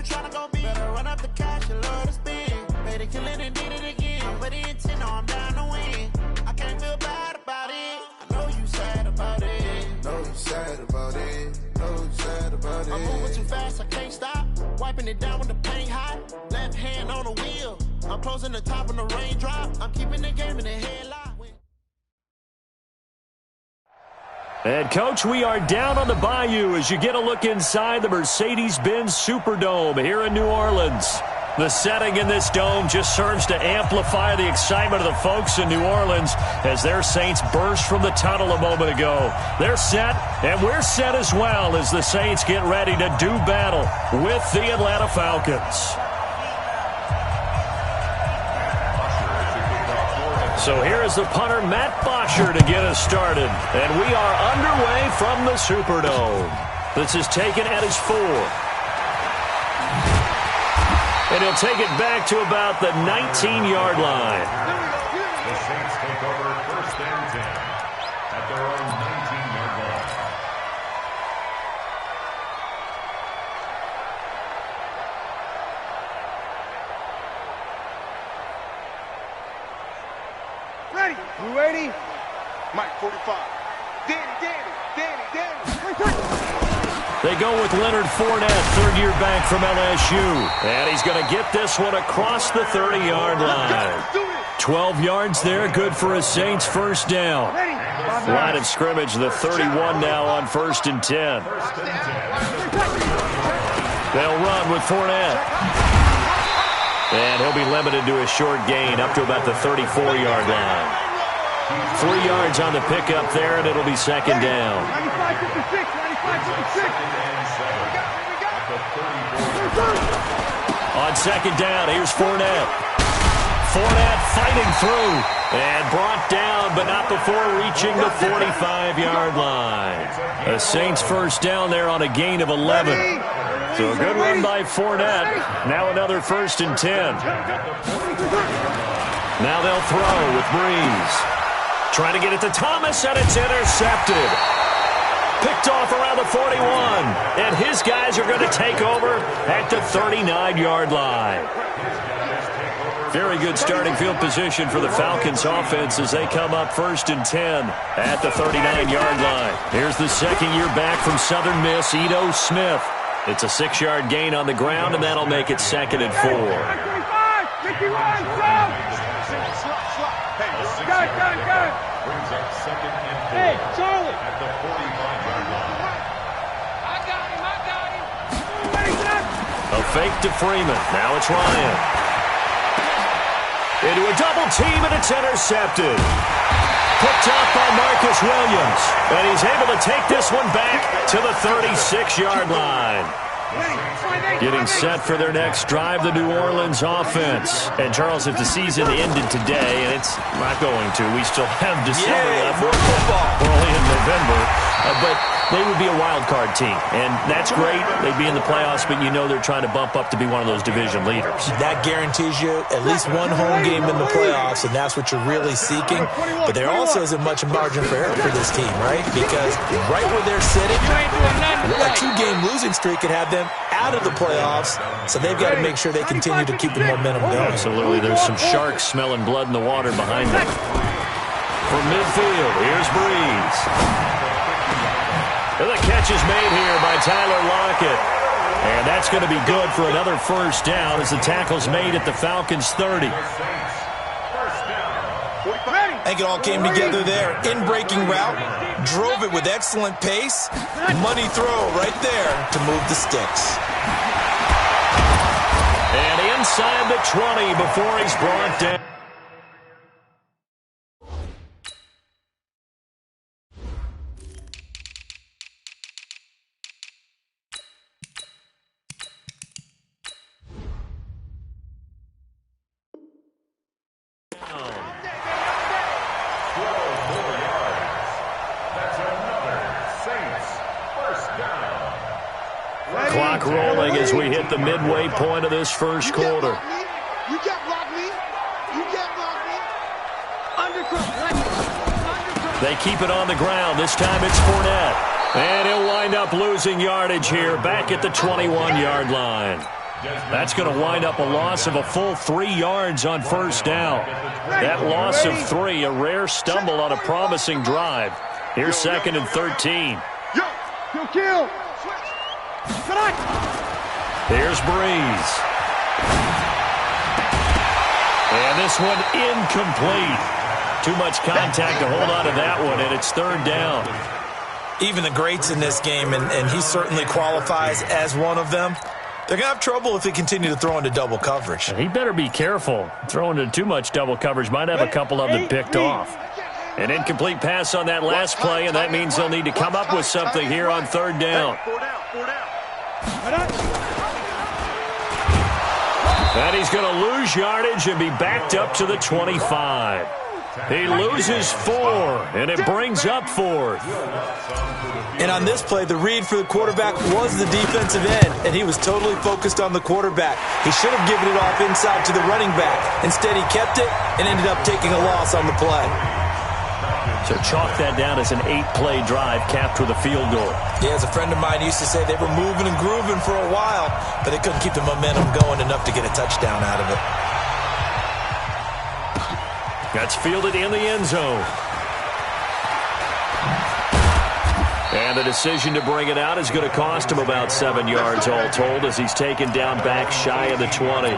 you tryna go be? Better run up the cash and love to spend. Made a killing and did it again. But the intent, no, I'm down to win. I can't feel bad about it. I know you sad about it. Know you sad about it. Know you sad about it. I'm moving too fast, I can't stop. Wiping it down when the paint hot. Left hand on the wheel. I'm closing the top when the raindrop. I'm keeping the game in the headlock. And, Coach, we are down on the bayou as you get a look inside the Mercedes-Benz Superdome here in New Orleans. The setting in this dome just serves to amplify the excitement of the folks in New Orleans as their Saints burst from the tunnel a moment ago. They're set, and we're set as well as the Saints get ready to do battle with the Atlanta Falcons. So here is the punter, Matt Bosher, to get us started. And we are underway from the Superdome. This is taken at his 4. And he'll take it back to about the 19-yard line. The Saints take over 1st and 10 at their own 19-yard line. Ready? You ready? Mike 45. Danny. They go with Leonard Fournette, third-year back from LSU. And he's going to get this one across the 30-yard line. 12 yards there, good for a Saints first down. Line of scrimmage, the 31 now on 1st and 10. They'll run with Fournette. And he'll be limited to a short gain up to about the 34-yard line. 3 yards on the pickup there, and it'll be 2nd down. 95-56. On 2nd down, here's Fournette. Fournette fighting through and brought down, but not before reaching the 45-yard line. A Saints first down there on a gain of 11. So a good run by Fournette. Now another 1st and 10. Now they'll throw with Breeze. Trying to get it to Thomas, and it's intercepted. Picked off around the 41. And his guys are going to take over at the 39-yard line. Very good starting field position for the Falcons offense as they come up 1st and 10 at the 39-yard line. Here's the second-year back from Southern Miss, Ito Smith. It's a 6-yard gain on the ground, and that'll make it 2nd and 4. Brings up 2nd and 4 Hey, Charlie. at the 45-yard line. I got him. A fake to Freeman. Now it's Ryan. Into a double team, and it's intercepted. Picked off by Marcus Williams. And he's able to take this one back to the 36-yard line. Getting set for their next drive, the New Orleans offense. And, Charles, if the season ended today, and it's not going to, we still have December left. More football. We're only in November. But they would be a wild card team. And that's great. They'd be in the playoffs, but you know they're trying to bump up to be one of those division leaders. That guarantees you at least one home game in the playoffs, and that's what you're really seeking. But there also isn't much margin for error for this team, right? Because right where they're sitting, a 2-game losing streak could have them out of the playoffs, so they've got to make sure they continue to keep the momentum going. Absolutely. There's some sharks smelling blood in the water behind them. From midfield, here's Breeze. And the catch is made here by Tyler Lockett. And that's going to be good for another first down as the tackle's made at the Falcons' 30. I think it all came together there. In-breaking route, drove it with excellent pace. Money throw right there to move the sticks. And inside the 20 before he's brought down. Clock rolling as we hit the midway point of this first quarter. You can't block me. You can't block me. Undercut. They keep it on the ground. This time it's Fournette. And he'll wind up losing yardage here back at the 21-yard line. That's going to wind up a loss of a full 3 yards on first down. That loss of 3, a rare stumble on a promising drive. Here's 2nd and 13. Kill. Here's Breeze. And this one incomplete. Too much contact to hold on to that one, and it's 3rd down. Even the greats in this game, and he certainly qualifies as one of them, they're going to have trouble if they continue to throw into double coverage. He better be careful. Throwing into too much double coverage might have a couple of them picked off. An incomplete pass on that last play, and that means they'll need to come up with something here on 3rd down. And he's going to lose yardage and be backed up to the 25. He loses 4, and it brings up 4th. And on this play, the read for the quarterback was the defensive end, and he was totally focused on the quarterback. He should have given it off inside to the running back. Instead, he kept it and ended up taking a loss on the play. So chalk that down as an 8-play drive capped with a field goal. Yeah, as a friend of mine used to say, they were moving and grooving for a while, but they couldn't keep the momentum going enough to get a touchdown out of it. That's fielded in the end zone. And the decision to bring it out is going to cost him about 7 yards all told as he's taken down back shy of the 20.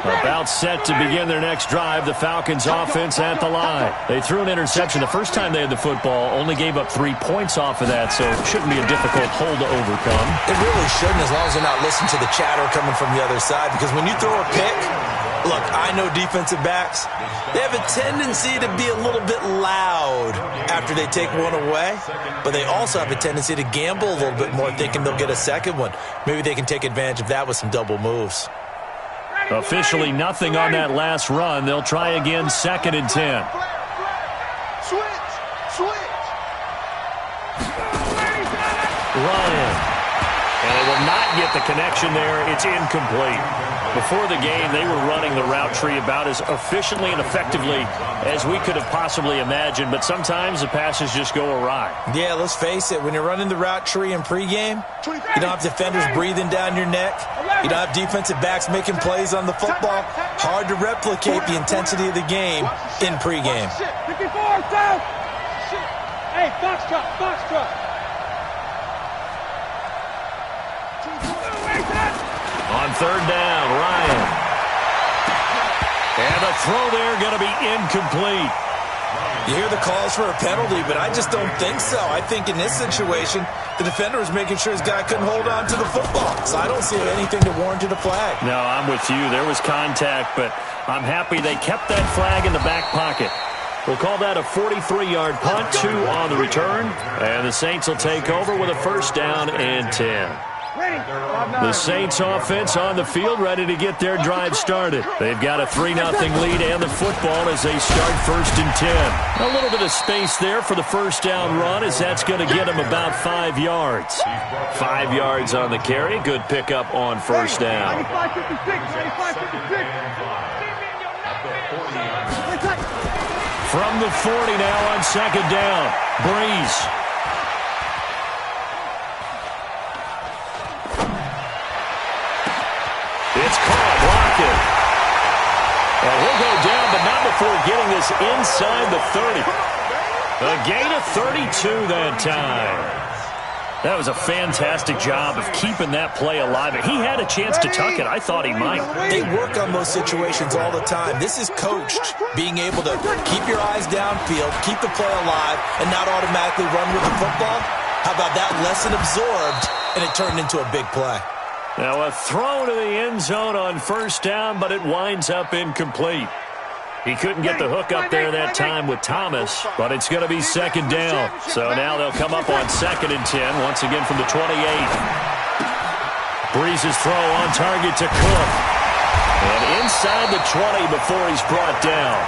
About set to begin their next drive, the Falcons offense at the line. They threw an interception the first time they had the football, only gave up 3 points off of that, so it shouldn't be a difficult hole to overcome. It really shouldn't, as long as they're not listening to the chatter coming from the other side, because when you throw a pick, look, I know defensive backs, they have a tendency to be a little bit loud after they take one away, but they also have a tendency to gamble a little bit more, thinking they'll get a second one. Maybe they can take advantage of that with some double moves. Officially nothing on that last run. They'll try again, 2nd and 10. Ryan. And they will not get the connection there. It's incomplete. Before the game, they were running the route tree about as efficiently and effectively as we could have possibly imagined, but sometimes the passes just go awry. Yeah, let's face it. When you're running the route tree in pregame, you don't have defenders breathing down your neck. You don't have defensive backs making plays on the football. Hard to replicate the intensity of the game in pregame. Hey, box truck. On 3rd down, Ryan. And the throw there going to be incomplete. You hear the calls for a penalty, but I just don't think so. I think in this situation, the defender was making sure his guy couldn't hold on to the football. So I don't see anything to warrant a flag. No, I'm with you. There was contact, but I'm happy they kept that flag in the back pocket. We'll call that a 43-yard punt, 2 on the return. And the Saints will take over with a 1st down and 10. The Saints offense on the field ready to get their drive started. They've got a 3-0 lead and the football as they start 1st and 10. A little bit of space there for the 1st down run as that's going to get them about 5 yards. 5 yards on the carry. Good pickup on 1st down. From the 40 now on 2nd down. Breeze. It's caught, blocking. And he'll go down, but not before getting this inside the 30. A gain of 32 that time. That was a fantastic job of keeping that play alive. He had a chance to tuck it. I thought he might. They work on those situations all the time. This is coached, being able to keep your eyes downfield, keep the play alive, and not automatically run with the football. How about that lesson absorbed, and it turned into a big play. Now a throw to the end zone on 1st down, but it winds up incomplete. He couldn't get the hook up there that time with Thomas, but it's going to be 2nd down. So now they'll come up on 2nd and 10, once again from the 28. Breeze's throw on target to Cook. And inside the 20 before he's brought down.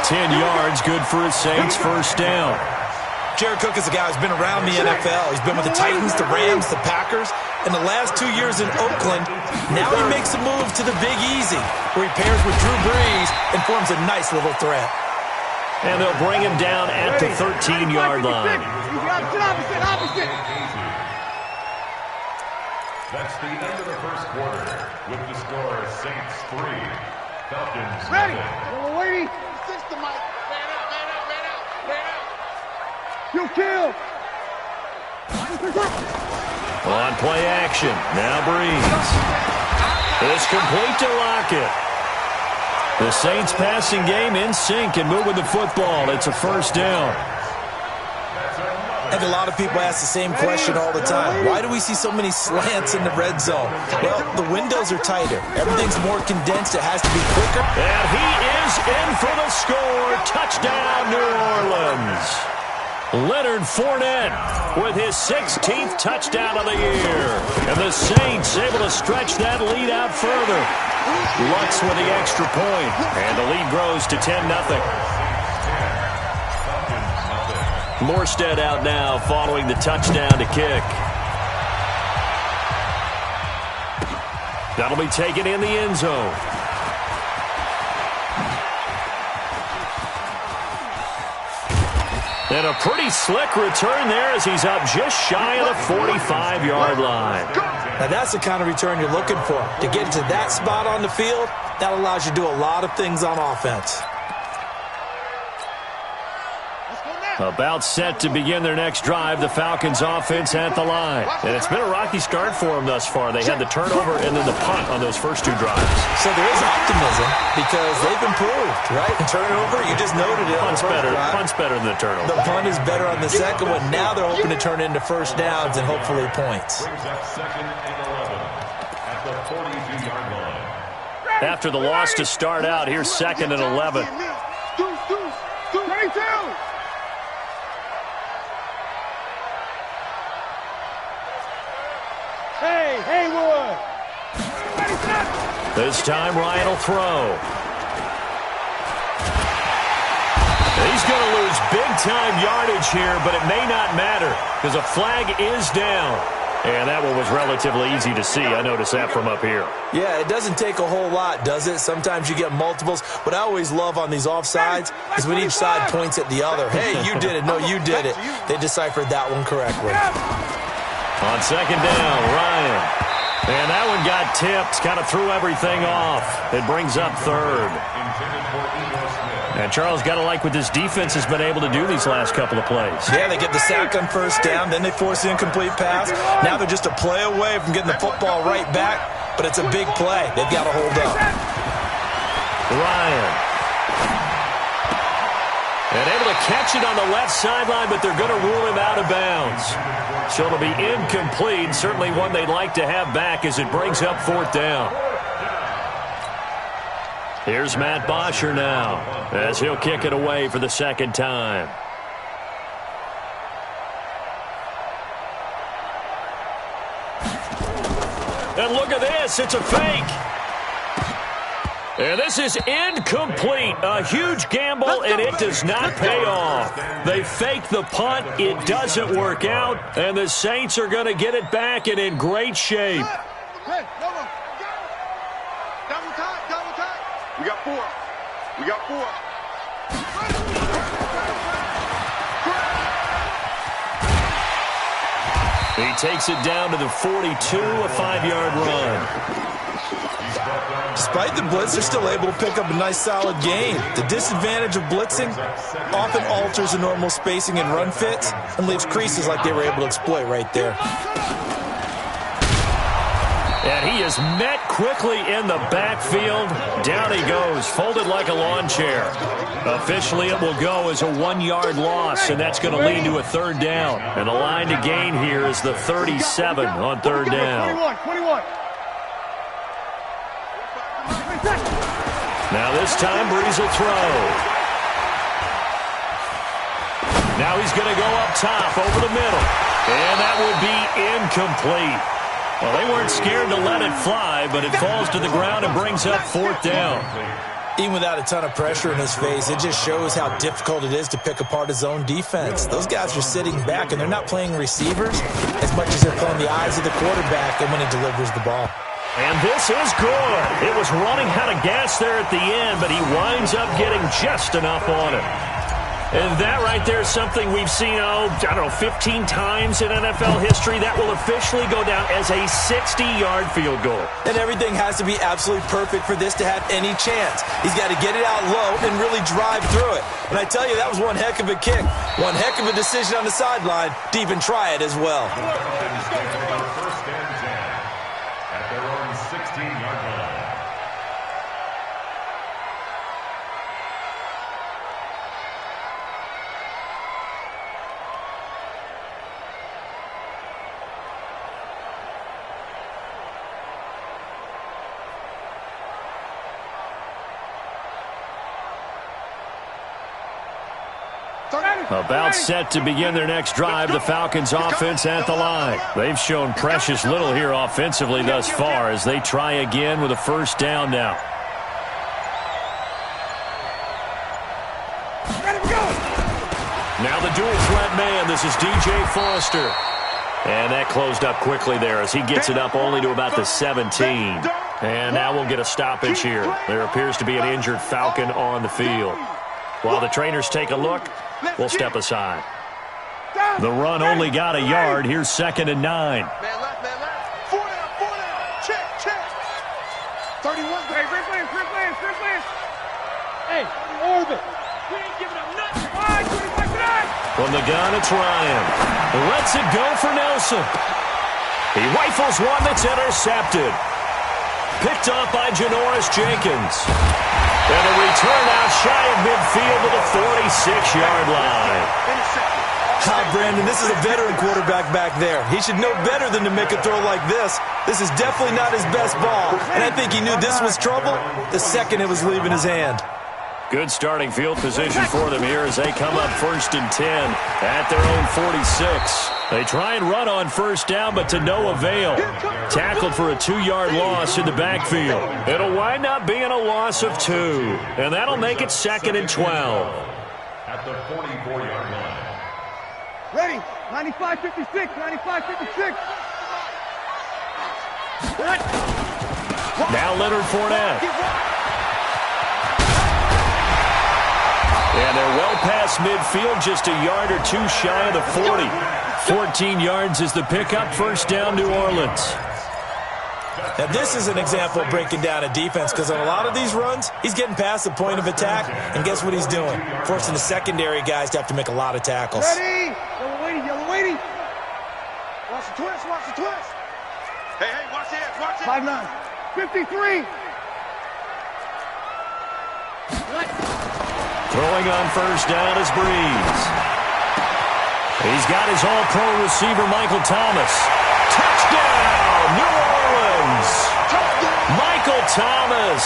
10 yards, good for his Saints, 1st down. Jared Cook is a guy who's been around the NFL. He's been with the Titans, the Rams, the Packers. In the last 2 years in Oakland, now he makes a move to the Big Easy, where he pairs with Drew Brees and forms a nice little threat. And they'll bring him down at the 13-yard line. That's the end of the first quarter with the score Saints 3, Falcons Ready. 0. Waiting. Fix the mic. Man out. You kill. On play action. Now Breeze. It's complete to Lockett. The Saints passing game in sync and moving the football. It's a first down. I think a lot of people ask the same question all the time. Why do we see so many slants in the red zone? Well, the windows are tighter. Everything's more condensed. It has to be quicker. And he is in for the score. Touchdown, New Orleans. Leonard Fournette with his 16th touchdown of the year. And the Saints able to stretch that lead out further. Lutz with the extra point. And the lead grows to 10-0. Morstead out now following the touchdown to kick. That'll be taken in the end zone. And a pretty slick return there as he's up just shy of the 45-yard line. Now that's the kind of return you're looking for. To get to that spot on the field, that allows you to do a lot of things on offense. About set to begin their next drive, the Falcons offense at the line. And it's been a rocky start for them thus far. They had the turnover and then the punt on those first two drives. So there is optimism because they've improved, right? Turnover, you just noted it. Punt's better than the turnover. The punt is better on the second one. Now they're hoping to turn into first downs and hopefully points. Brings up 2nd and 11 at the 42-yard line. After the loss to start out, here's 2nd and 11. 22. Hey, Haywood! This time Ryan will throw. He's going to lose big-time yardage here, but it may not matter because a flag is down. And that one was relatively easy to see. I noticed that from up here. Yeah, it doesn't take a whole lot, does it? Sometimes you get multiples. What I always love on these offsides is when each side points at the other. Hey, you did it. No, you did it. They deciphered that one correctly. On 2nd down, Ryan. And that one got tipped, kind of threw everything off. It brings up 3rd. And Charles, got to like what this defense has been able to do these last couple of plays. Yeah, they get the sack on first down, then they force the incomplete pass. Now they're just a play away from getting the football right back, but it's a big play. They've got to hold up. Ryan. And able to catch it on the left sideline, but they're going to rule him out of bounds. So it'll be incomplete. Certainly one they'd like to have back as it brings up 4th down. Here's Matt Bosher now as he'll kick it away for the 2nd time. And look at this. It's a fake. And this is incomplete. A huge gamble, and it does not pay off. They fake the punt. It doesn't work out, and the Saints are going to get it back and in great shape. Hey, double time. We got 4. He takes it down to the 42, a 5-yard run. Despite the blitz, they're still able to pick up a nice, solid gain. The disadvantage of blitzing often alters the normal spacing and run fits and leaves creases like they were able to exploit right there. And he is met quickly in the backfield. Down he goes, folded like a lawn chair. Officially, it will go as a 1-yard loss, and that's going to lead to a 3rd down. And the line to gain here is the 37 on 3rd down. 21. Now this time, Breeze will throw. Now he's going to go up top over the middle. And that will be incomplete. Well, they weren't scared to let it fly, but it falls to the ground and brings up 4th down. Even without a ton of pressure in his face, it just shows how difficult it is to pick apart his own defense. Those guys are sitting back, and they're not playing receivers as much as they're playing the eyes of the quarterback and when he delivers the ball. And this is good. It was running out of gas there at the end, but he winds up getting just enough on it. And that right there is something we've seen, 15 times in NFL history. That will officially go down as a 60-yard field goal. And everything has to be absolutely perfect for this to have any chance. He's got to get it out low and really drive through it. And I tell you, that was one heck of a kick. One heck of a decision on the sideline to even try it as well. First and 10 at their own 16-yard line. About set to begin their next drive, the Falcons offense at the line. They've shown precious little here offensively thus far as they try again with a first down now. Now the dual threat man, this is DJ Foster. And that closed up quickly there as he gets it up only to about the 17. And now we'll get a stoppage here. There appears to be an injured Falcon on the field. While the trainers take a look, we'll step aside. The run only got a yard. Here's 2nd and 9. Man left. 4 down. Check. 31. Hey, free plans. Hey, orbit. We ain't giving up nothing. 25. From the gun, it's Ryan. Lets it go for Nelson. He rifles one that's intercepted. Picked off by Janoris Jenkins. And a return out shy of midfield to the 46-yard line. Brandon, this is a veteran quarterback back there. He should know better than to make a throw like this. This is definitely not his best ball. And I think he knew this was trouble the second it was leaving his hand. Good starting field position for them here as they come up 1st and 10 at their own 46. They try and run on first down, but to no avail. Tackled for a 2-yard loss in the backfield. It'll wind up being a loss of 2, and that'll make it 2nd and 12. At the 44-yard line. Ready. 95-56. Now Leonard Fournette. And they're well past midfield, just a yard or 2 shy of the 40. 14 yards is the pickup, first down, New Orleans. Now, this is an example of breaking down a defense because on a lot of these runs, he's getting past the point of attack, and guess what he's doing? Forcing the secondary guys to have to make a lot of tackles. Ready. Yellow waiting. Watch the twist. Hey, watch it. 5'9". 53. Throwing on first down is Breeze. He's got his all-pro receiver, Michael Thomas. Touchdown, New Orleans! Michael Thomas,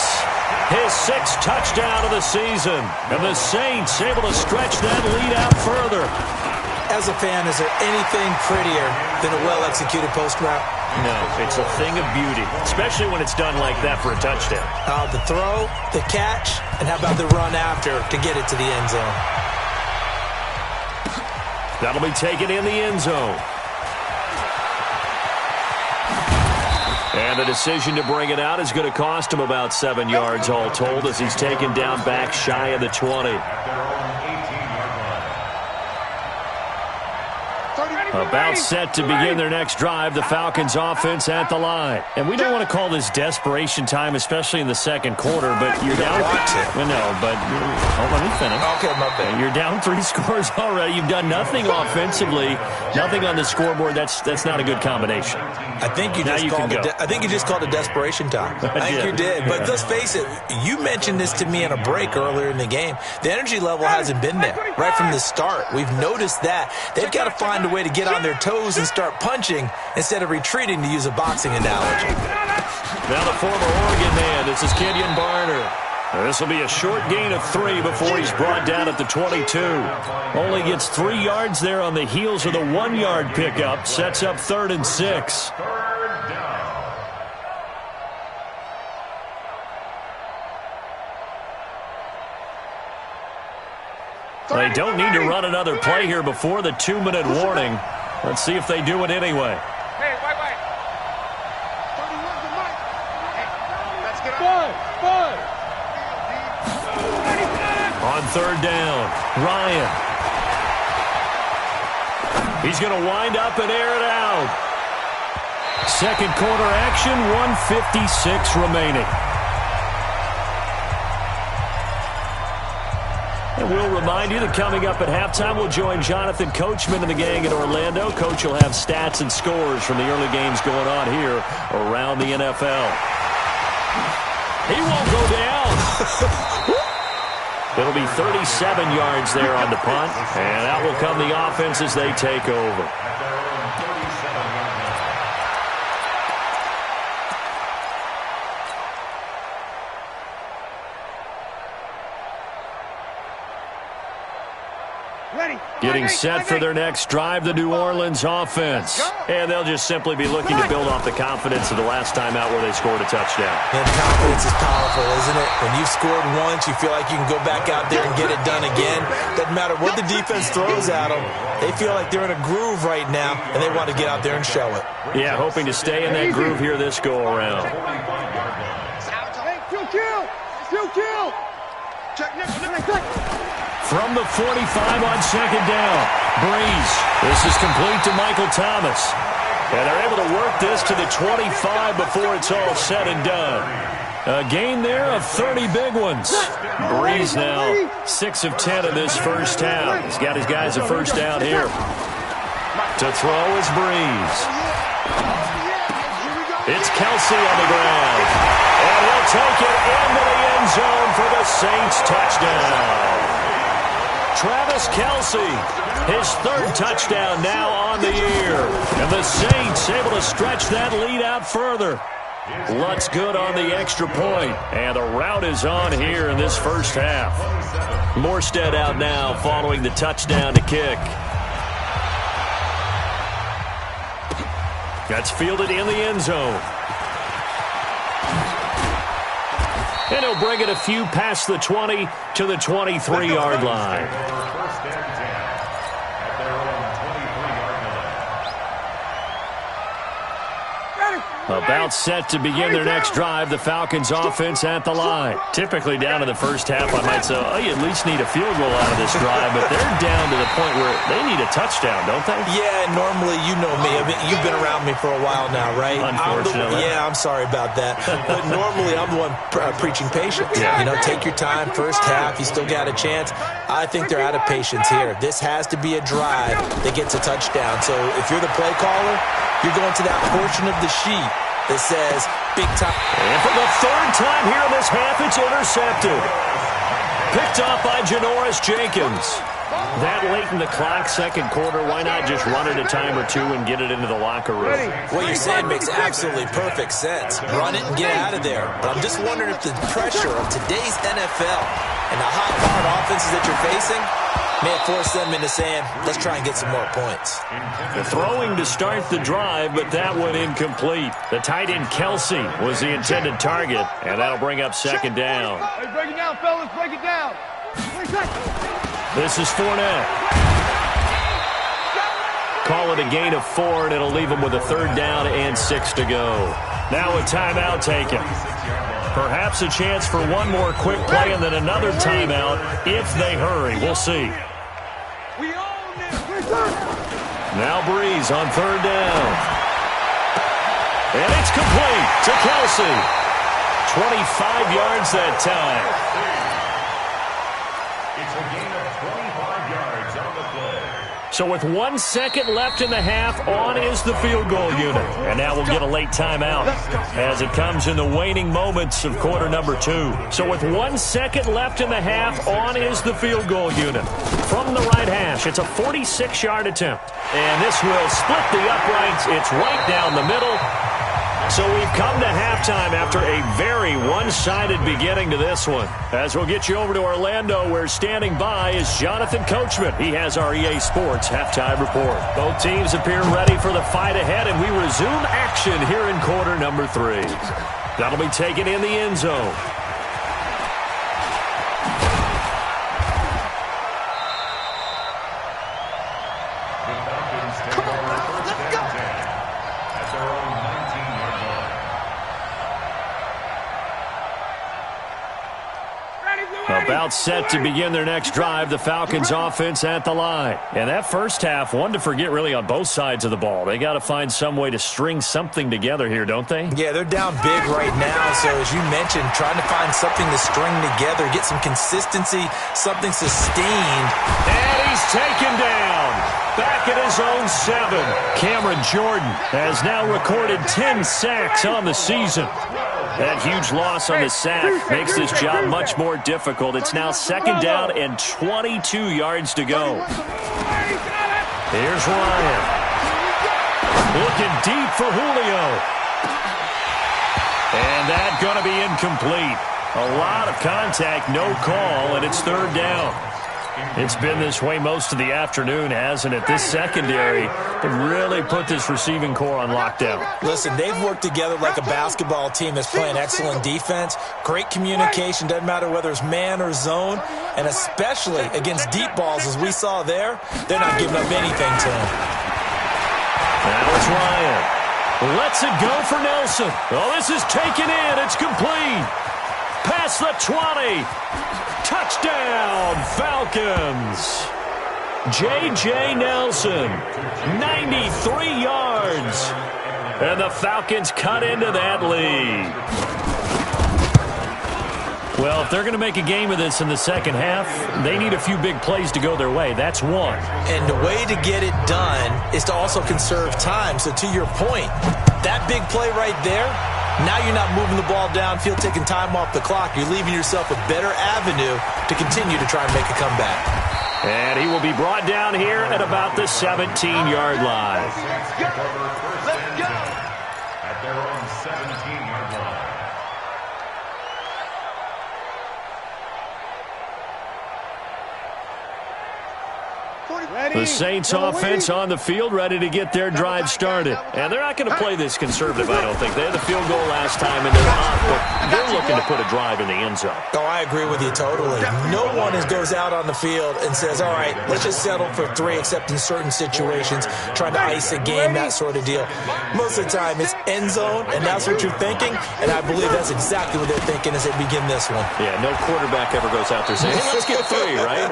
his 6th touchdown of the season. And the Saints able to stretch that lead out further. As a fan, is there anything prettier than a well-executed post route? No, it's a thing of beauty, especially when it's done like that for a touchdown. The throw, the catch, and how about the run after to get it to the end zone? That'll be taken in the end zone. And the decision to bring it out is going to cost him about 7 yards all told as he's taken down back shy of the 20. About set to begin their next drive, the Falcons offense at the line. And we don't want to call this desperation time, especially in the second quarter, but you're down. Well, no, but let me finish. Okay, my bad. You're down 3 scores already. You've done nothing offensively, nothing on the scoreboard. That's not a good combination. I think you just called it desperation time. I think you did. But let's face it, you mentioned this to me in a break earlier in the game. The energy level hasn't been there right from the start. We've noticed that. They've got to find a way to get on their toes and start punching instead of retreating, to use a boxing analogy. Now the former Oregon man, this is Kenyon Barner. This will be a short gain of 3 before he's brought down at the 22. Only gets 3 yards there on the heels of the 1-yard pickup. Sets up 3rd and 6. They don't need to run another play here before the 2-minute warning. Let's see if they do it anyway. Hey, wait. 31's the mic. Hey, let's get on. 5. On third down, Ryan. He's going to wind up and air it out. Second quarter action, 1:56 remaining. And we'll remind you that coming up at halftime, we'll join Jonathan Coachman and the gang in Orlando. Coach will have stats and scores from the early games going on here around the NFL. He won't go down. It'll be 37 yards there on the punt, and out will come the offense as they take over. Getting set for their next drive, the New Orleans offense. And they'll just simply be looking to build off the confidence of the last time out where they scored a touchdown. And confidence is powerful, isn't it? When you've scored once, you feel like you can go back out there and get it done again. Doesn't matter what the defense throws at them. They feel like they're in a groove right now, and they want to get out there and show it. Yeah, hoping to stay in that groove here this go-around. From the 45 on second down, Breeze. This is complete to Michael Thomas. And they're able to work this to the 25 before it's all said and done. A gain there of 30 big ones. Breeze now 6 of 10 in this first half. He's got his guys a first down here. To throw is Breeze. It's Kelce on the ground. And he'll take it into the end zone for the Saints touchdown. Travis Kelce, his third touchdown now on the year. And the Saints able to stretch that lead out further. Lutz good on the extra point. And the route is on here in this first half. Morstead out now following the touchdown to kick. That's fielded in the end zone. And he'll bring it a few past the 20 to the 23-yard line. First and 10 at their own 23-yard line. About set to begin their next drive, the Falcons offense at the line. Typically down to the first half, I might say, oh, you at least need a field goal out of this drive, but they're down to the point where they need a touchdown, don't they? Yeah, normally, you know me. You've been around me for a while now, right? Unfortunately. I'm sorry about that. But normally, I'm the one preaching patience. Yeah. You know, take your time, first half, you still got a chance. I think they're out of patience here. This has to be a drive that gets a touchdown. So if you're the play caller, you're going to that portion of the sheet that says big time. And for the third time here in this half, it's intercepted. Picked off by Janoris Jenkins. That late in the clock, second quarter, why not just run it a time or two and get it into the locker room? What you're saying makes absolutely perfect sense. Run it and get out of there. But I'm just wondering if the pressure of today's NFL and the high-powered offenses that you're facing may have forced them into saying, let's try and get some more points. The throwing to start the drive, but that one incomplete. The tight end Kelce was the intended target, and that'll bring up second down. Hey, break it down, fellas. Break it down. This is Fournette. Call it a gain of 4, and it'll leave them with a third down and 6 to go. Now a timeout taken. Perhaps a chance for one more quick play and then another timeout if they hurry. We'll see. Now Breeze on third down. And it's complete to Kelce. 25 yards that time. It's a gain of 25 yards on the play. So with 1 second left in the half, on is the field goal unit. And now we'll get a late timeout as it comes in the waning moments of quarter number 2. So with 1 second left in the half, on is the field goal unit. From the right hash, it's a 46-yard attempt. And this will split the uprights. It's right down the middle. So we've come to halftime after a very one-sided beginning to this one. As we'll get you over to Orlando, where standing by is Jonathan Coachman. He has our EA Sports halftime report. Both teams appear ready for the fight ahead, and we resume action here in quarter number 3. That'll be taken in the end zone. A About set to begin their next drive, the Falcons offense at the line. And that first half, one to forget really on both sides of the ball. They got to find some way to string something together here, don't they? Yeah, they're down big right now. So as you mentioned, trying to find something to string together, get some consistency, something sustained. And he's taken down. Back at his own 7. Cameron Jordan has now recorded 10 sacks on the season. That huge loss on the sack makes this job much more difficult. It's now 2nd down and 22 yards to go. Here's Ryan. Looking deep for Julio. And that's going to be incomplete. A lot of contact, no call, and it's 3rd down. It's been this way most of the afternoon, hasn't it? This secondary can really put this receiving core on lockdown. Listen, they've worked together like a basketball team that's playing excellent defense. Great communication, doesn't matter whether it's man or zone. And especially against deep balls, as we saw there, they're not giving up anything to him. Now it's Ryan. Lets it go for Nelson. Oh, this is taken in. It's complete. Past the 20. Touchdown, Falcons. J.J. Nelson, 93 yards. And the Falcons cut into that lead. Well, if they're going to make a game of this in the second half, they need a few big plays to go their way. That's one. And the way to get it done is to also conserve time. So to your point, that big play right there, now you're not moving the ball downfield, taking time off the clock. You're leaving yourself a better avenue to continue to try and make a comeback. And he will be brought down here at about the 17-yard line. Let's go! At their own 17-yard line. The Saints offense on the field, ready to get their drive started. And they're not going to play this conservative, I don't think. They had the field goal last time, and they're up, but they're looking to put a drive in the end zone. Oh, I agree with you totally. No one goes out on the field and says, all right, let's just settle for 3, except in certain situations, trying to ice a game, that sort of deal. Most of the time, it's end zone, and that's what you're thinking, and I believe that's exactly what they're thinking as they begin this one. Yeah, no quarterback ever goes out there saying, hey, let's get 3, right?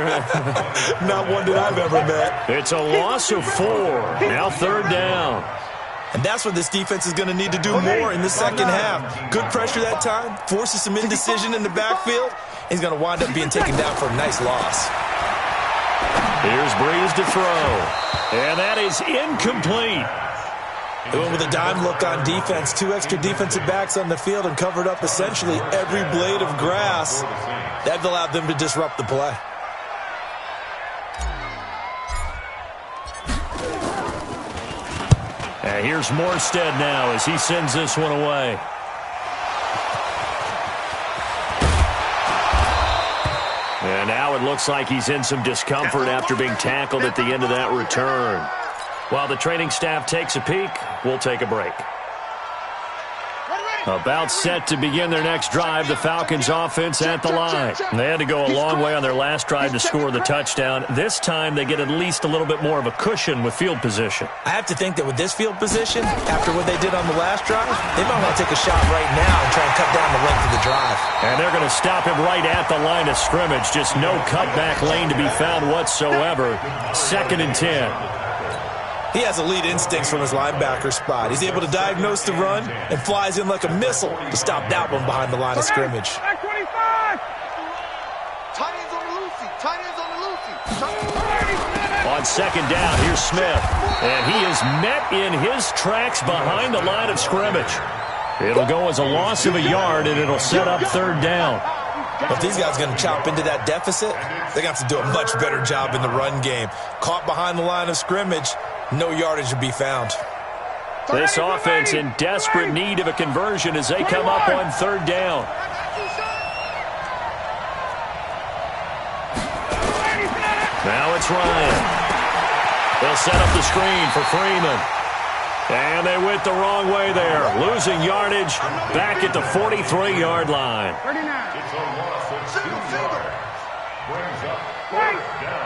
Not one that I've ever met. It's a loss of 4. Now 3rd down. And that's what this defense is going to need to do more in the second half. Good pressure that time, forces some indecision in the backfield. He's going to wind up being taken down for a nice loss. Here's Breeze to throw. And that is incomplete. They went with a dime look on defense. 2 extra defensive backs on the field and covered up essentially every blade of grass. That allowed them to disrupt the play. And here's Morstead now as he sends this one away. And now it looks like he's in some discomfort after being tackled at the end of that return. While the training staff takes a peek, we'll take a break. About set to begin their next drive, the Falcons offense at the line. They had to go a long way on their last drive to score the touchdown. This time they get at least a little bit more of a cushion with field position. I have to think that with this field position, after what they did on the last drive, they might want to take a shot right now and try and cut down the length of the drive. And they're going to stop him right at the line of scrimmage. Just no cutback lane to be found whatsoever. 2nd and 10. He has elite instincts from his linebacker spot. He's able to diagnose the run and flies in like a missile to stop that one behind the line of scrimmage. Back 25. Tight ends on the Lucy. Tight ends on the Lucy. On 2nd down, here's Smith. And he is met in his tracks behind the line of scrimmage. It'll go as a loss of a yard, and it'll set up 3rd down. If these guys are going to chop into that deficit, they're going to have to do a much better job in the run game. Caught behind the line of scrimmage, no yardage to be found. This offense in desperate need of a conversion as they come up on 3rd down. Now it's Ryan. They'll set up the screen for Freeman. And they went the wrong way there. Losing yardage back at the 43-yard line. 39. It's a loss of 2 yards. Brings up 4th down.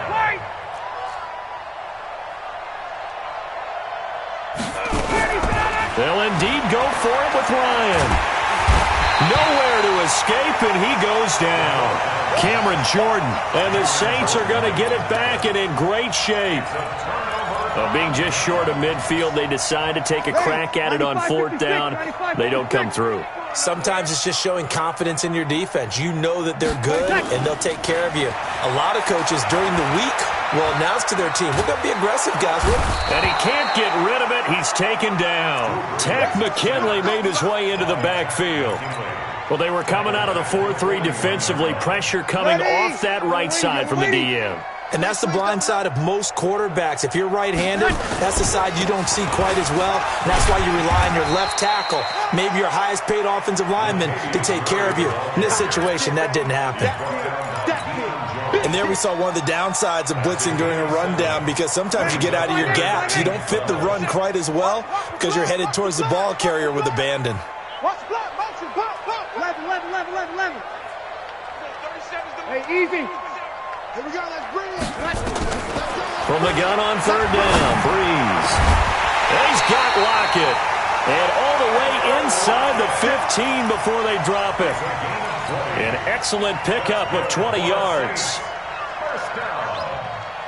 They'll indeed go for it with Ryan. Nowhere to escape, and he goes down. Cameron Jordan. And the Saints are going to get it back and in great shape. Being just short of midfield, they decide to take a crack at it on 4th down. They don't come through. Sometimes it's just showing confidence in your defense. You know that they're good, and they'll take care of you. A lot of coaches during the week will announce to their team, we're going to be aggressive, guys. And he can't get rid of it. He's taken down. Takk McKinley made his way into the backfield. Well, they were coming out of the 4-3 defensively. Pressure coming off that right side from the DM. And that's the blind side of most quarterbacks. If you're right-handed, that's the side you don't see quite as well. And that's why you rely on your left tackle, maybe your highest-paid offensive lineman, to take care of you. In this situation, that didn't happen. And there we saw one of the downsides of blitzing during a rundown, because sometimes you get out of your gaps. You don't fit the run quite as well because you're headed towards the ball carrier with abandon. Watch block, motion, block. 11. Hey, easy. Here we go, let's bring it. From the gun on 3rd down, Breeze. He's got Lockett. And all the way inside the 15 before they drop it. An excellent pickup of 20 yards.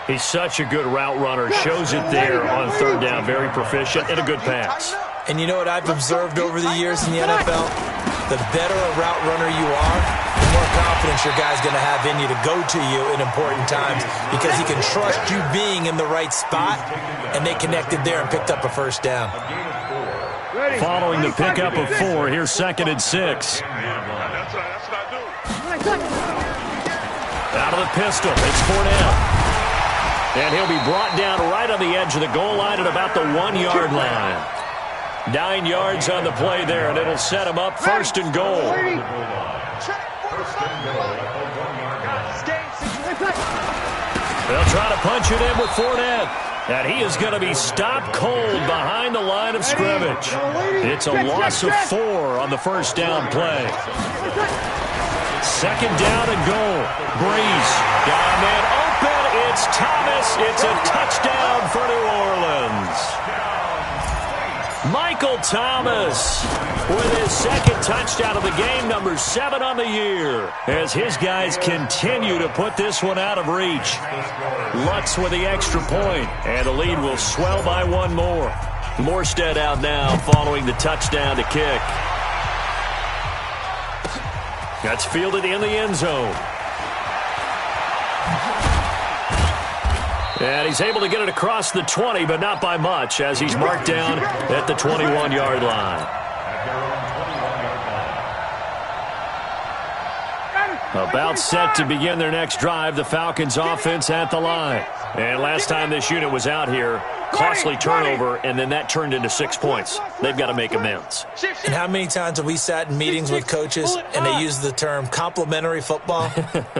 He's such a good route runner. Shows it there on 3rd down. Very proficient and a good pass. And you know what I've observed over the years in the NFL? The better a route runner you are, the more confidence your guy's going to have in you to go to you in important times, because he can trust you being in the right spot, and they connected there and picked up a 1st down. Following the pickup of 4, here's 2nd and 6. Out of the pistol, it's Fournette. And he'll be brought down right on the edge of the goal line at about the 1-yard line. 9 yards on the play there, and it'll set him up 1st and goal. They'll try to punch it in with Fournette. And he is going to be stopped cold behind the line of scrimmage. It's a loss of 4 on the 1st down play. 2nd down and goal. Breeze got a man open. It's Thomas. It's a touchdown for New Orleans. Michael Thomas with his 2nd touchdown of the game, number 7 on the year, as his guys continue to put this one out of reach. Lutz with the extra point, and the lead will swell by 1 more. Morstead out now following the touchdown to kick. That's fielded in the end zone. And he's able to get it across the 20, but not by much, as he's marked down at the 21-yard line. About set to begin their next drive, the Falcons offense at the line. And last time this unit was out here, costly turnover, and then that turned into 6 points. They've got to make amends. And how many times have we sat in meetings with coaches and they use the term complementary football?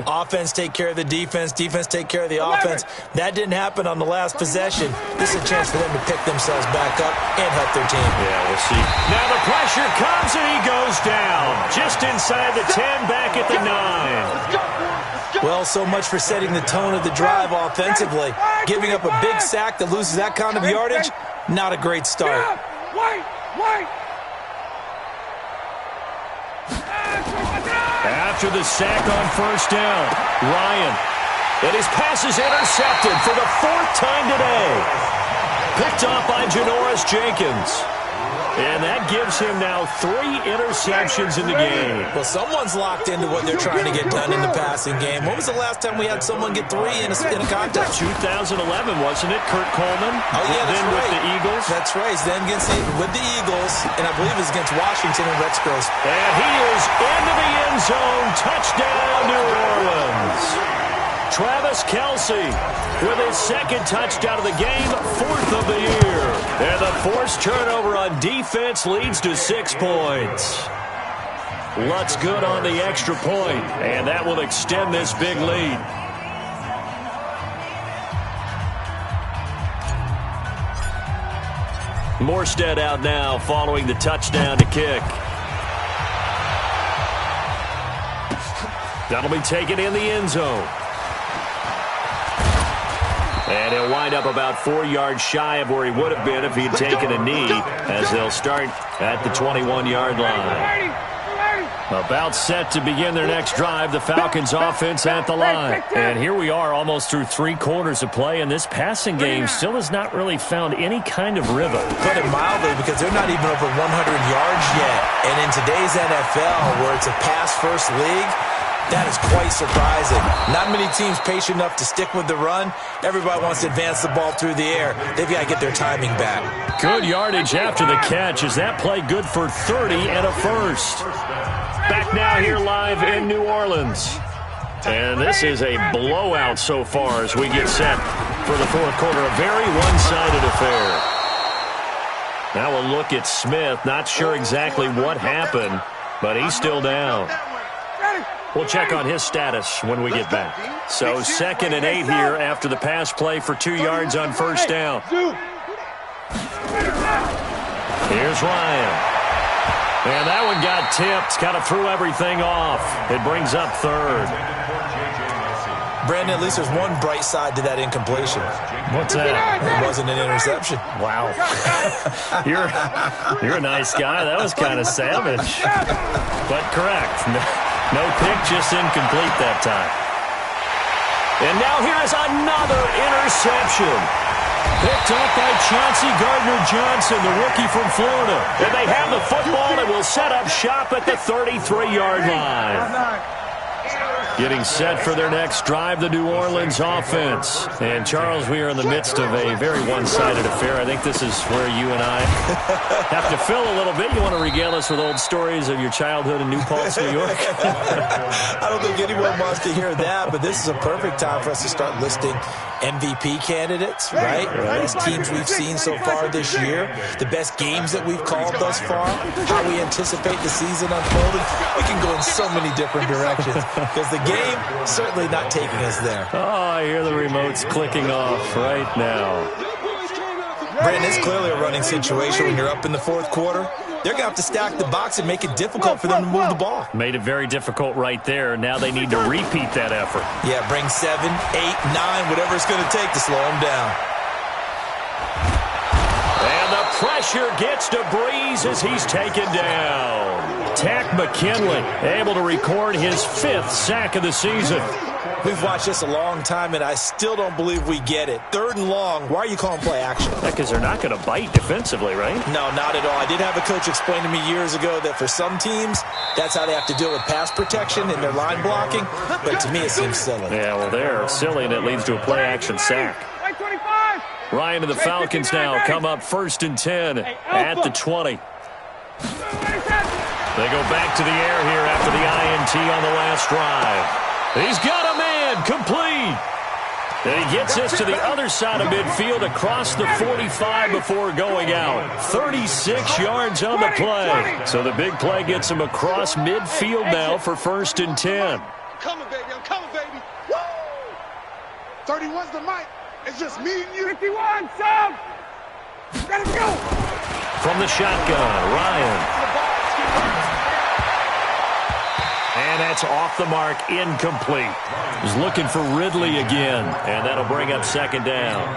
Offense take care of the defense, defense take care of the offense. That didn't happen on the last possession. This is a chance for them to pick themselves back up and help their team. Yeah, we'll see. Now the pressure comes and he goes down. Just inside the 10, back at the 9. Well, so much for setting the tone of the drive offensively. Giving up a big sack that loses that kind of yardage, not a great start. After the sack on 1st down, Ryan. And his pass is intercepted for the 4th time today. Picked off by Janoris Jenkins. And that gives him now 3 interceptions in the game. Well, someone's locked into what they're trying to get done in the passing game. When was the last time we had someone get 3 in a contest? 2011, wasn't it? Kurt Coleman. Oh, yeah, that's then right. With the Eagles. That's right. Then with the Eagles, and I believe it was against Washington and Rex Gross. And he is into the end zone. Touchdown, New Orleans. Travis Kelce with his 2nd touchdown of the game, 4th of the year. And the forced turnover on defense leads to 6 points. Lutz good on the extra point, and that will extend this big lead. Morstead out now following the touchdown to kick. That'll be taken in the end zone. And he'll wind up about 4 yards shy of where he would have been if he had taken a knee, as they'll start at the 21-yard line. About set to begin their next drive, the Falcons offense at the line. And here we are almost through 3 quarters of play, and this passing game still has not really found any kind of rhythm. Put it mildly, because they're not even over 100 yards yet. And in today's NFL, where it's a pass-first league, that is quite surprising. Not many teams patient enough to stick with the run. Everybody wants to advance the ball through the air. They've got to get their timing back. Good yardage after the catch. Is that play good for 30 and a first? Back now here live in New Orleans. And this is a blowout so far as we get set for the fourth quarter. A very one-sided affair. Now we'll look at Smith. Not sure exactly what happened, but he's still down. We'll check on his status when we get back. So 2nd and 8 here after the pass play for 2 yards on first down. Here's Ryan. And that one got tipped. Kind of threw everything off. It brings up 3rd. Brandon, at least there's one bright side to that incompletion. What's that? It wasn't an interception. Wow. You're a nice guy. That was kind of savage. But correct. No pick, just incomplete that time. And now here is another interception. Picked up by Chauncey Gardner-Johnson, the rookie from Florida. And they have the football and will set up shop at the 33-yard line. Getting set for their next drive, the New Orleans offense. And, Charles, we are in the midst of a very one-sided affair. I think this is where you and I have to fill a little bit. You want to regale us with old stories of your childhood in New Paltz, New York? I don't think anyone wants to hear that, but this is a perfect time for us to start listing MVP candidates, right? These teams we've seen so far this year, the best games that we've called thus far, how we anticipate the season unfolding. We can go in so many different directions because the game certainly not taking us there. Oh, I hear the remotes clicking off right now. Brandon, it's clearly a running situation when you're up in the fourth quarter. They're going to have to stack the box and make it difficult for them to move the ball. Made it very difficult right there. Now they need to repeat that effort. Yeah, bring 7, 8, 9, whatever it's going to take to slow them down. And the pressure gets to Breeze as he's taken down. Takk McKinley able to record his 5th sack of the season. We've watched this a long time, and I still don't believe we get it. 3rd and long, why are you calling play action? Because they're not going to bite defensively, right? No, not at all. I did have a coach explain to me years ago that for some teams, that's how they have to deal with pass protection and their line blocking. But to me, it seems silly. Yeah, well, they're silly, and it leads to a play action sack. Ryan and the Falcons now come up 1st and 10 at the 20. They go back to the air here after the INT on the last drive. He's got a man, complete. And he gets us to the other side of midfield across the 45 before going out. 36 yards on the play. So the big play gets him across midfield now for 1st and 10. I'm coming, baby. I'm coming, baby. Woo! 31's the mic. It's just me and you. 51, sub. Gotta go. From the shotgun, Ryan. And that's off the mark, incomplete. He's looking for Ridley again, and that'll bring up 2nd down.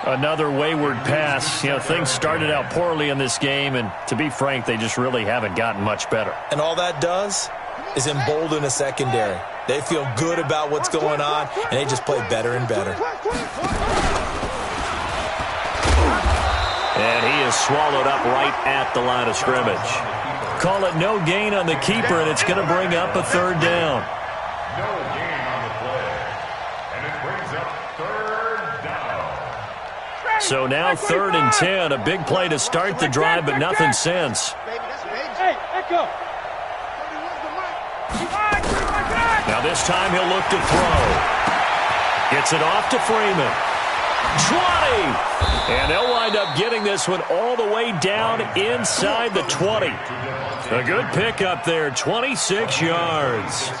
Another wayward pass. You know, things started out poorly in this game, and to be frank, they just really haven't gotten much better. And all that does is embolden a secondary. They feel good about what's going on, and they just play better and better. And he is swallowed up right at the line of scrimmage. Call it no gain on the keeper, and it's going to bring up a 3rd down. No gain on the play, and it brings up 3rd down. So now 3rd and 10, a big play to start the drive, but nothing since. Hey, Echo. Now this time he'll look to throw. Gets it off to Freeman. 20! And they'll wind up getting this one all the way down inside the 20. A good pickup there, 26 yards.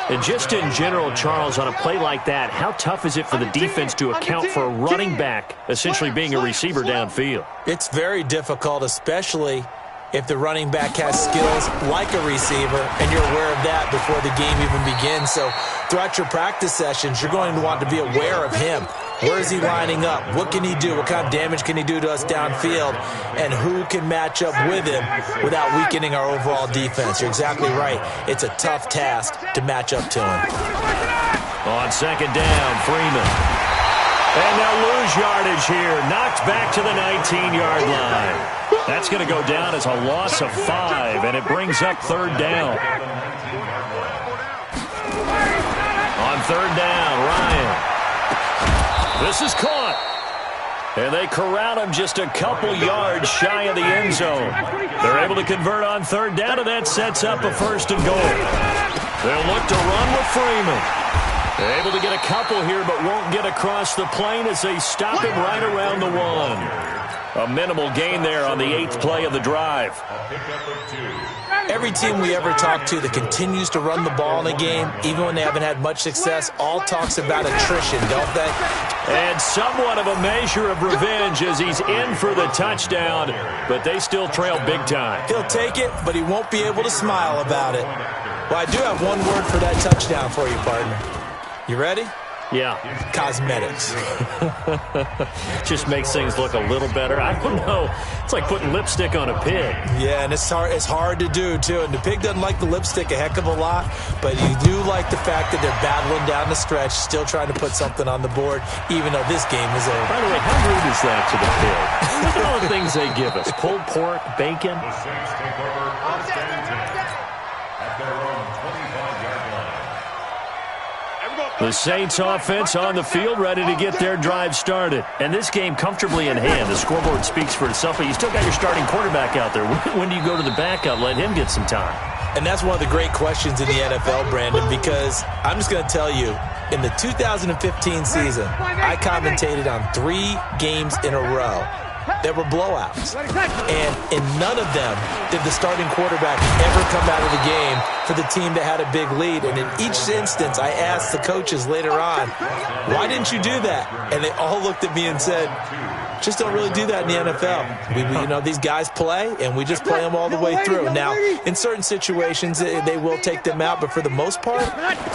And just in general, Charles, on a play like that, how tough is it for the defense to account for a running back essentially being a receiver downfield? It's very difficult, especially if the running back has skills like a receiver, and you're aware of that before the game even begins. So throughout your practice sessions, you're going to want to be aware of him. Where is he lining up? What can he do? What kind of damage can he do to us downfield? And who can match up with him without weakening our overall defense? You're exactly right. It's a tough task to match up to him. On second down, Freeman. And they'll lose yardage here. Knocked back to the 19-yard line. That's going to go down as a loss of 5, and it brings up third down. On third down, Ryan. This is caught. And they corral him just a couple yards shy of the end zone. They're able to convert on third down, and that sets up a first and goal. They'll look to run with Freeman. They're able to get a couple here, but won't get across the plane as they stop him right around the 1. A minimal gain there on the 8th play of the drive. Every team we ever talk to that continues to run the ball in a game, even when they haven't had much success, all talks about attrition, don't they? And somewhat of a measure of revenge as he's in for the touchdown, but they still trail big time. He'll take it, but he won't be able to smile about it. Well, I do have one word for that touchdown for you, partner. You ready? Yeah. Cosmetics. Just makes things look a little better. I don't know. It's like putting lipstick on a pig. Yeah, and it's hard to do, too. And the pig doesn't like the lipstick a heck of a lot, but you do like the fact that they're battling down the stretch, still trying to put something on the board, even though this game is over. By the way, how rude is that to the pig? Look at all the things they give us. Pulled pork, bacon. The Saints take over first and 10 at their own 25-yard line. The Saints offense on the field, ready to get their drive started. And this game comfortably in hand. The scoreboard speaks for itself, but you still got your starting quarterback out there. When do you go to the backup? Let him get some time. And that's one of the great questions in the NFL, Brandon, because I'm just going to tell you, in the 2015 season, I commentated on 3 games in a row that were blowouts. And in none of them did the starting quarterback ever come out of the game for the team that had a big lead. And in each instance, I asked the coaches later on, why didn't you do that? And they all looked at me and said, just don't really do that in the NFL. These guys play, and we just play them all the way through. Now, in certain situations, they will take them out, but for the most part,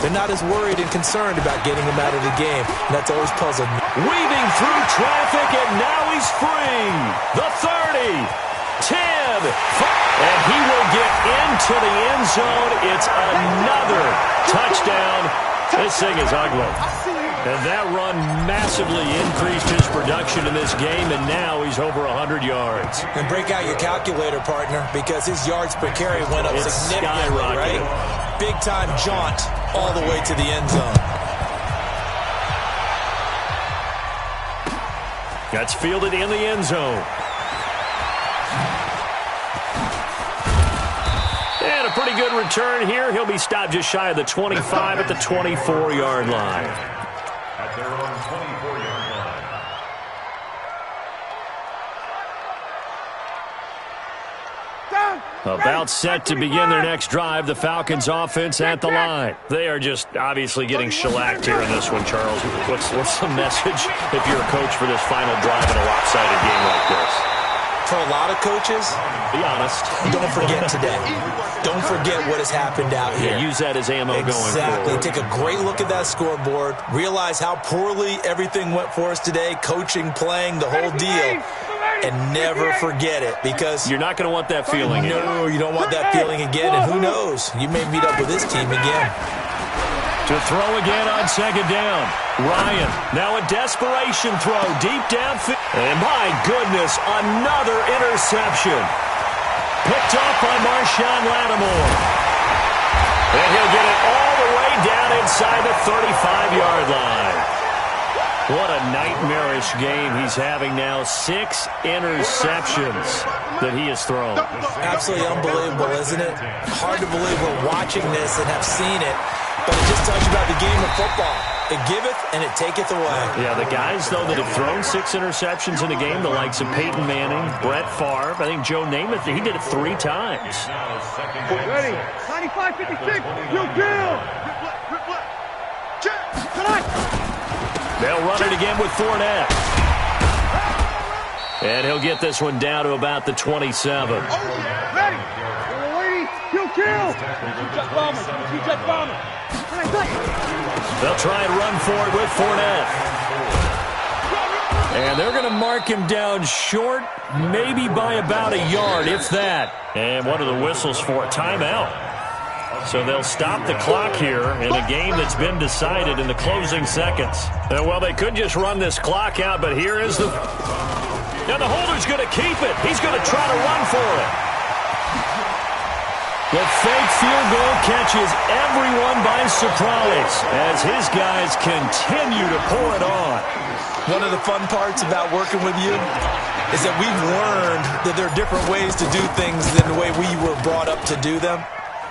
they're not as worried and concerned about getting them out of the game. And that's always puzzled me. Weaving through traffic, and now he's free. The 30, 10, 5, and he will get into the end zone. It's another touchdown. This thing is ugly. And that run massively increased his production in this game, and now he's over 100 yards. And break out your calculator, partner, because his yards per carry went up significantly, right? Big-time jaunt all the way to the end zone. That's fielded in the end zone. And a pretty good return here. He'll be stopped just shy of the 25 at the 24-yard line. At their own 24-yard line. About set to begin their next drive, the Falcons offense at the line. They are just obviously getting shellacked here in this one, Charles. What's the message if you're a coach for this final drive in a lopsided game like this? For a lot of coaches, be honest, don't forget today. Don't forget what has happened out here. Yeah, use that as ammo going forward. Exactly. Take a great look at that scoreboard. Realize how poorly everything went for us today, coaching, playing, the whole deal. And never forget it, because you're not going to want that feeling again. No, you don't want that feeling again, and who knows? You may meet up with this team again. To throw again on second down. Ryan, now a desperation throw deep downfield. And my goodness, another interception. Picked off by Marshawn Lattimore. And he'll get it all the way down inside the 35-yard line. What a nightmarish game he's having now. 6 interceptions that he has thrown. Absolutely unbelievable, isn't it? Hard to believe we're watching this and have seen it, but it just tells you about the game of football. It giveth and it taketh away. Yeah, the guys, though, that have thrown 6 interceptions in a game, the likes of Peyton Manning, Brett Favre, I think Joe Namath, he did it 3 times. Ready, 95-56, you kill! They'll run it again with Fournette. And he'll get this one down to about the 27. Ready, you kill! Two-jet bomber, two-jet bomber. They'll try and run for it with Fournette. And they're going to mark him down short, maybe by about a yard, if that. And what are the whistles for? A timeout. So they'll stop the clock here in a game that's been decided in the closing seconds. Well, they could just run this clock out, but here is the... Now the holder's going to keep it. He's going to try to run for it. The fake field goal catches everyone by surprise as his guys continue to pour it on. One of the fun parts about working with you is that we've learned that there are different ways to do things than the way we were brought up to do them.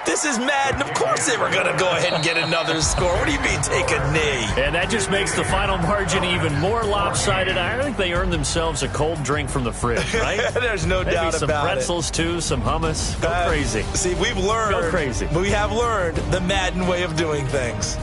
This is Madden. Of course they were going to go ahead and get another score. What do you mean take a knee? And that just makes the final margin even more lopsided. I think they earned themselves a cold drink from the fridge, right? There's no doubt about it. Maybe some pretzels, too, some hummus. Go crazy. See, we've learned. Go crazy. We have learned the Madden way of doing things.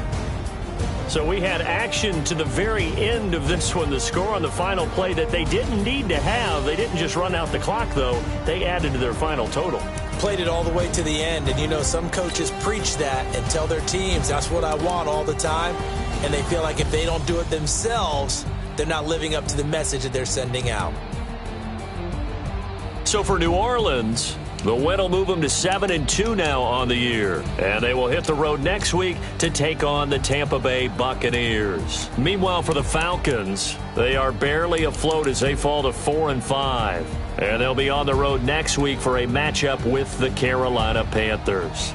So we had action to the very end of this one. The score on the final play that they didn't need to have. They didn't just run out the clock, though. They added to their final total. Played it all the way to the end, and you know some coaches preach that and tell their teams that's what I want all the time, and they feel like if they don't do it themselves, they're not living up to the message that they're sending out. So for New Orleans, the win will move them to 7-2 now on the year, and they will hit the road next week to take on the Tampa Bay Buccaneers. Meanwhile, for the Falcons, they are barely afloat as they fall to 4-5. And they'll be on the road next week for a matchup with the Carolina Panthers.